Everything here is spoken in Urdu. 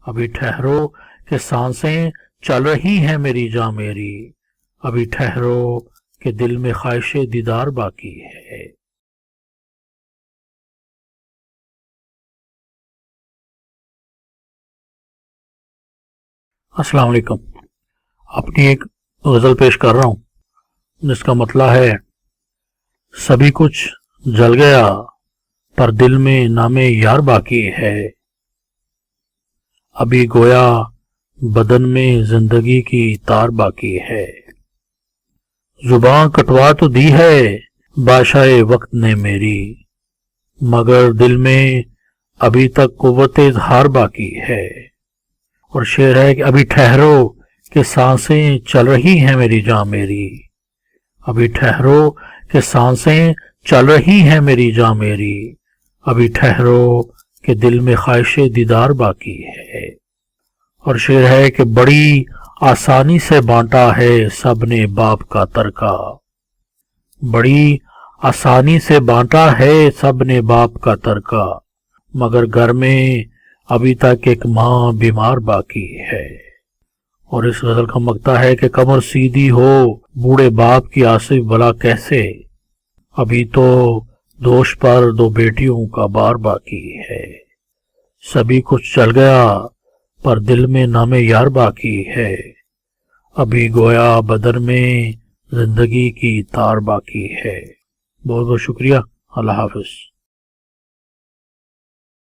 ابھی ٹھہرو کہ سانسیں چل رہی ہیں میری جاں میری، ابھی ٹھہرو کہ دل میں خواہش دیدار باقی ہے۔ السلام علیکم۔ اپنی ایک غزل پیش کر رہا ہوں جس کا مطلب ہے سبھی کچھ جل گیا پر دل میں نام یار باقی ہے، ابھی گویا بدن میں زندگی کی تار باقی ہے۔ زباں کٹوا تو دی ہے بادشاہ وقت نے میری، مگر دل میں ابھی تک قوت اظہار باقی ہے۔ اور شعر ہے کہ ابھی ٹھہرو کہ سانسیں چل رہی ہیں میری جاں میری، ابھی ٹھہرو کہ سانسیں چل رہی ہیں میری جاں میری، ابھی ٹھہرو کہ دل میں خواہش دیدار باقی ہے۔ اور شعر ہے کہ بڑی آسانی سے بانٹا ہے سب نے باپ کا ترکہ، بڑی آسانی سے بانٹا ہے سب نے باپ کا ترکہ، مگر گھر میں ابھی تک ایک ماں بیمار باقی ہے۔ اور اس غزل کا مقطع ہے کہ کمر سیدھی ہو بوڑھے باپ کی آصف بلا کیسے، ابھی تو دوش پر دو بیٹیوں کا بار باقی ہے۔ سبھی کچھ چل گیا پر دل میں نام یار باقی ہے، ابھی گویا بدن میں زندگی کی تار باقی ہے۔ بہت بہت شکریہ۔ اللہ حافظ۔